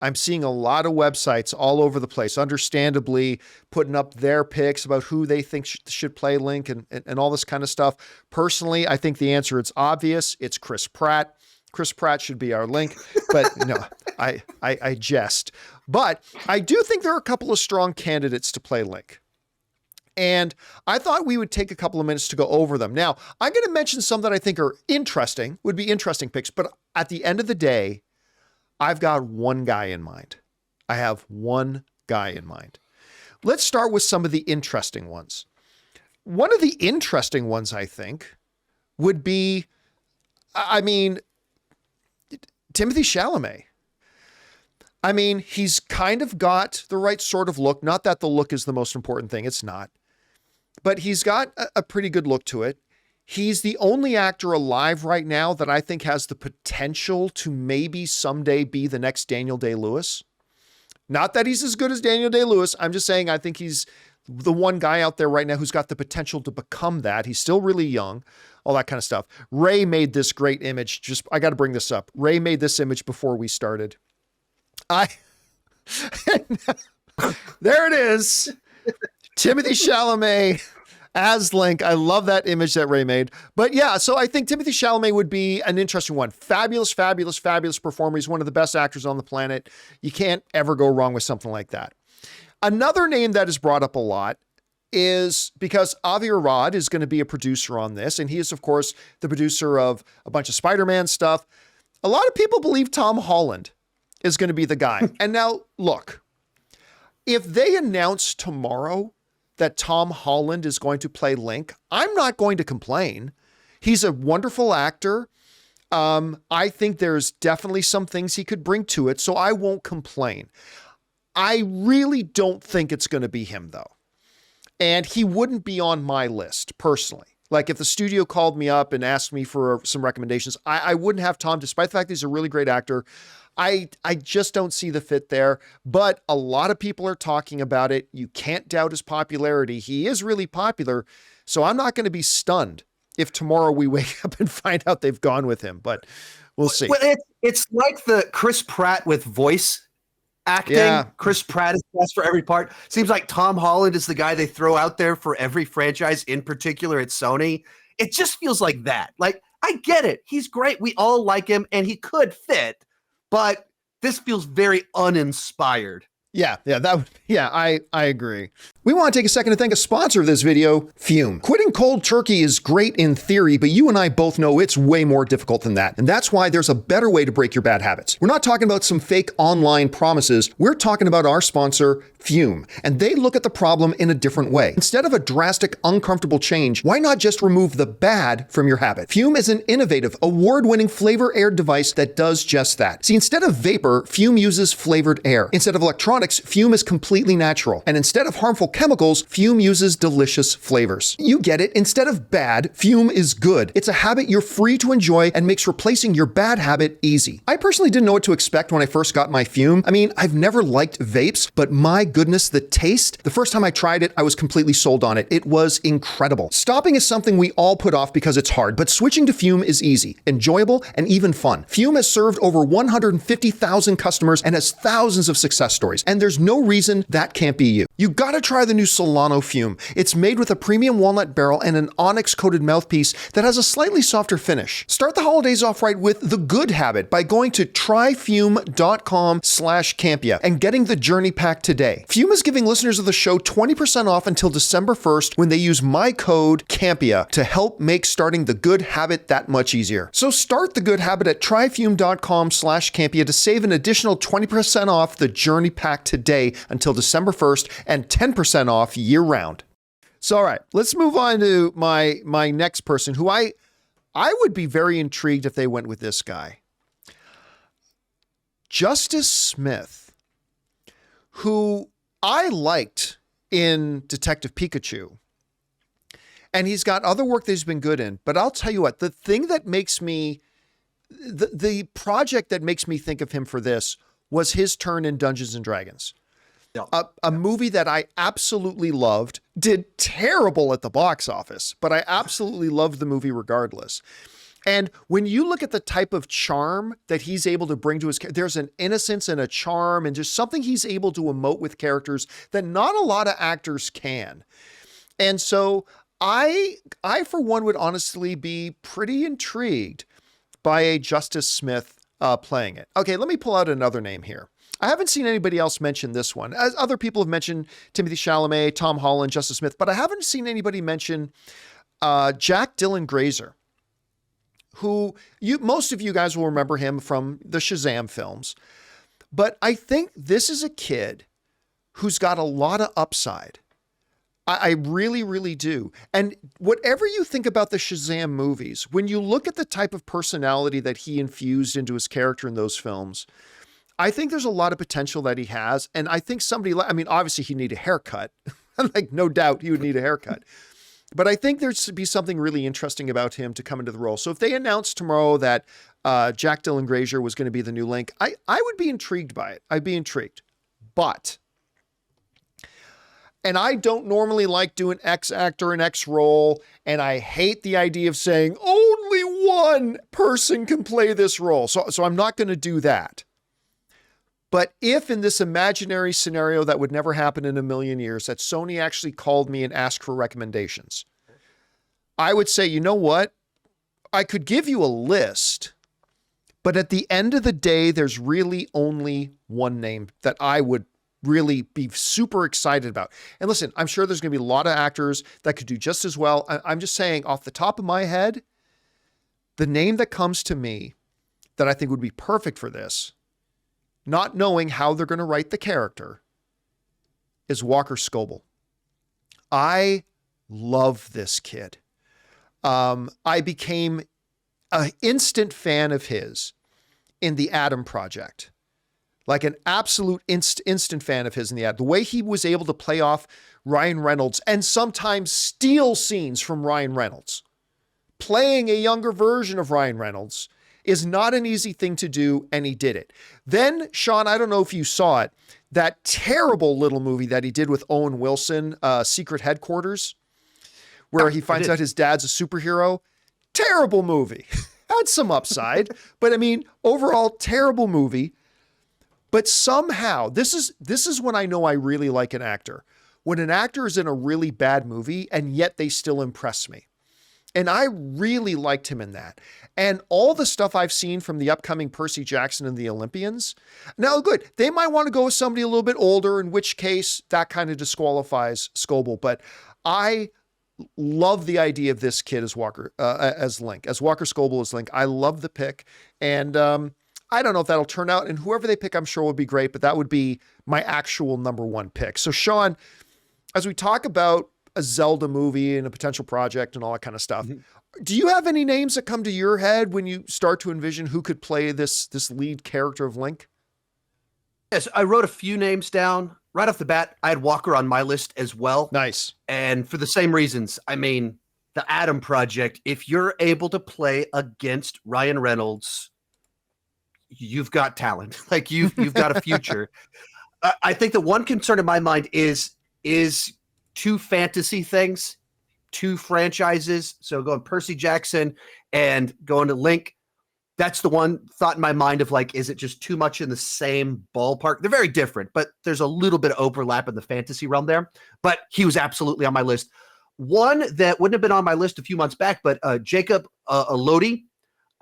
I'm seeing a lot of websites all over the place, understandably putting up their picks about who they think should play Link and all this kind of stuff. Personally, I think the answer is obvious. It's Chris Pratt. Chris Pratt should be our Link, but no, I jest. But I do think there are a couple of strong candidates to play Link. And I thought we would take a couple of minutes to go over them. Now, I'm going to mention some that I think are interesting, would be interesting picks, but at the end of the day, I've got one guy in mind. I have one guy in mind. Let's start with some of the interesting ones. One of the interesting ones, I think, would be, Timothée Chalamet. He's kind of got the right sort of look. Not that the look is the most important thing. It's not. But he's got a pretty good look to it. He's the only actor alive right now that I think has the potential to maybe someday be the next Daniel Day-Lewis. Not that he's as good as Daniel Day-Lewis. I'm just saying I think he's the one guy out there right now who's got the potential to become that. He's still really young, all that kind of stuff. Ray made this great image. I got to bring this up. Ray made this image before we started. There it is. Timothée Chalamet as Link. I love that image that Ray made. But yeah, so I think Timothée Chalamet would be an interesting one. Fabulous, fabulous, fabulous performer. He's one of the best actors on the planet. You can't ever go wrong with something like that. Another name that is brought up a lot is because Avi Arad is going to be a producer on this. And he is, of course, the producer of a bunch of Spider-Man stuff. A lot of people believe Tom Holland is going to be the guy. And now, look, if they announce tomorrow that Tom Holland is going to play Link, I'm not going to complain. He's a wonderful actor. I think there's definitely some things he could bring to it, so I won't complain. I really don't think it's going to be him, though. And he wouldn't be on my list, personally. Like, if the studio called me up and asked me for some recommendations, I wouldn't have Tom, despite the fact that he's a really great actor. I just don't see the fit there, but a lot of people are talking about it. You can't doubt his popularity. He is really popular, so I'm not going to be stunned if tomorrow we wake up and find out they've gone with him, but we'll see. Well, it's like the Chris Pratt with voice acting. Yeah. Chris Pratt is best for every part. Seems like Tom Holland is the guy they throw out there for every franchise, in particular at Sony. It just feels like that. Like, I get it. He's great. We all like him, and he could fit. But this feels very uninspired. I agree. We want to take a second to thank a sponsor of this video, Fume. Quitting cold turkey is great in theory, but you and I both know it's way more difficult than that. And that's why there's a better way to break your bad habits. We're not talking about some fake online promises. We're talking about our sponsor, Fume. And they look at the problem in a different way. Instead of a drastic, uncomfortable change, why not just remove the bad from your habit? Fume is an innovative, award-winning flavor-air device that does just that. See, instead of vapor, Fume uses flavored air. Instead of electronics, Fume is completely natural. And instead of harmful chemicals, Fume uses delicious flavors. You get it. Instead of bad, Fume is good. It's a habit you're free to enjoy and makes replacing your bad habit easy. I personally didn't know what to expect when I first got my Fume. I've never liked vapes, but my goodness, the taste, the first time I tried it, I was completely sold on it. It was incredible. Stopping is something we all put off because it's hard, but switching to Fume is easy, enjoyable, and even fun. Fume has served over 150,000 customers and has thousands of success stories, and there's no reason that can't be you. You gotta try the new Solano Fume. It's made with a premium walnut barrel and an onyx-coated mouthpiece that has a slightly softer finish. Start the holidays off right with the good habit by going to tryfume.com/Campea and getting the journey pack today. Fume is giving listeners of the show 20% off until December 1st when they use my code Campea to help make starting the good habit that much easier. So start the good habit at tryfume.com/Campea to save an additional 20% off the journey pack today until December 1st and 10% off year round. So, all right, let's move on to my next person who I would be very intrigued if they went with this guy. Justice Smith, who I liked in Detective Pikachu. And he's got other work that he's been good in. But I'll tell you what, the thing that makes me, the project that makes me think of him for this was his turn in Dungeons and Dragons. Yeah. A movie that I absolutely loved, did terrible at the box office, but I absolutely loved the movie regardless. And when you look at the type of charm that he's able to bring to his character, there's an innocence and a charm and just something he's able to emote with characters that not a lot of actors can. And so I for one would honestly be pretty intrigued by a Justice Smith playing it. Okay, let me pull out another name here. I haven't seen anybody else mention this one. As other people have mentioned Timothée Chalamet, Tom Holland, Justice Smith, but I haven't seen anybody mention Jack Dylan Grazer, who most of you guys will remember him from the Shazam films. But I think this is a kid who's got a lot of upside. I really, really do. And whatever you think about the Shazam movies, when you look at the type of personality that he infused into his character in those films, I think there's a lot of potential that he has. And I think obviously he'd need a haircut. Like, no doubt he would need a haircut. But I think there'd be something really interesting about him to come into the role. So if they announced tomorrow that Jack Dylan Grazer was going to be the new Link, I would be intrigued by it. I'd be intrigued. But, and I don't normally like doing X actor and X role, and I hate the idea of saying only one person can play this role. So I'm not going to do that. But if in this imaginary scenario that would never happen in a million years, that Sony actually called me and asked for recommendations, I would say, you know what? I could give you a list, but at the end of the day, there's really only one name that I would really be super excited about. And listen, I'm sure there's going to be a lot of actors that could do just as well. I'm just saying off the top of my head, the name that comes to me that I think would be perfect for this, not knowing how they're going to write the character, is Walker Scobell. I love this kid. I became an instant fan of his in the Adam Project. Like an absolute instant fan of his in the Adam. The way he was able to play off Ryan Reynolds and sometimes steal scenes from Ryan Reynolds. Playing a younger version of Ryan Reynolds is not an easy thing to do, and he did it. Then, Sean, I don't know if you saw it, that terrible little movie that he did with Owen Wilson, Secret Headquarters, where he finds out his dad's a superhero. Terrible movie. Had some upside, but I mean, overall, terrible movie. But somehow, this is when I know I really like an actor. When an actor is in a really bad movie, and yet they still impress me. And I really liked him in that. And all the stuff I've seen from the upcoming Percy Jackson and the Olympians. Now, good, they might want to go with somebody a little bit older, in which case that kind of disqualifies Scobell. But I love the idea of this kid as Walker, as Link, as Walker Scobell as Link. I love the pick. And I don't know if that'll turn out. And whoever they pick, I'm sure will be great. But that would be my actual number one pick. So, Sean, as we talk about a Zelda movie and a potential project and all that kind of stuff, do you have any names that come to your head when you start to envision who could play this lead character of Link? Yes, I wrote a few names down. Right off the bat, I had Walker on my list as well. Nice. And for the same reasons. I mean, the Adam Project, if you're able to play against Ryan Reynolds, you've got talent. Like you've got a future. I think the one concern in my mind is two fantasy things, two franchises. So going Percy Jackson and going to Link. That's the one thought in my mind of like, is it just too much in the same ballpark? They're very different, but there's a little bit of overlap in the fantasy realm there. But he was absolutely on my list. One that wouldn't have been on my list a few months back, but Jacob Elordi.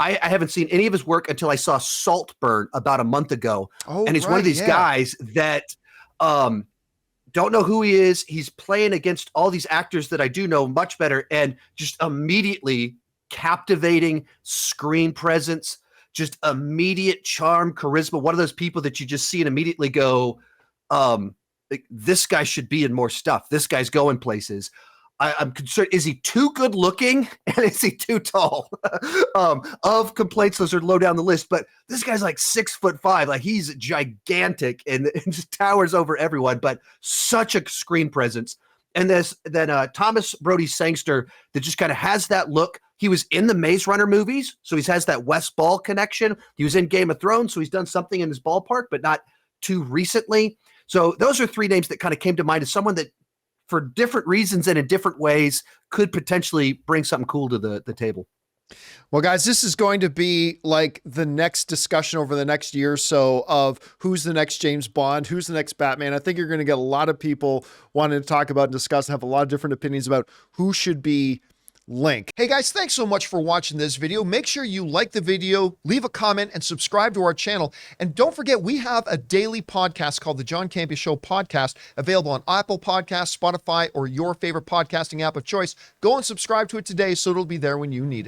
I haven't seen any of his work until I saw Saltburn about a month ago. Oh, and he's one of these guys that don't know who he is. He's playing against all these actors that I do know much better, and just immediately captivating screen presence, just immediate charm, charisma. One of those people that you just see and immediately go, like, this guy should be in more stuff. This guy's going places. I'm concerned, is he too good looking and is he too tall? Of complaints, those are low down the list, but this guy's like 6'5", like he's gigantic and just towers over everyone, but such a screen presence. And then Thomas Brody Sangster that just kind of has that look. He was in the Maze Runner movies, so he has that West Ball connection. He was in Game of Thrones, so he's done something in his ballpark, but not too recently. So those are three names that kind of came to mind as someone that, for different reasons and in different ways, could potentially bring something cool to the table. Well, guys, this is going to be like the next discussion over the next year or so of who's the next James Bond, who's the next Batman. I think you're going to get a lot of people wanting to talk about and discuss and have a lot of different opinions about who should be Link. Hey guys, thanks so much for watching this video. Make sure you like the video, leave a comment, and subscribe to our channel. And don't forget, we have a daily podcast called the John Campea Show podcast, available on Apple Podcasts, Spotify, or your favorite podcasting app of choice. Go and subscribe to it today so it'll be there when you need it.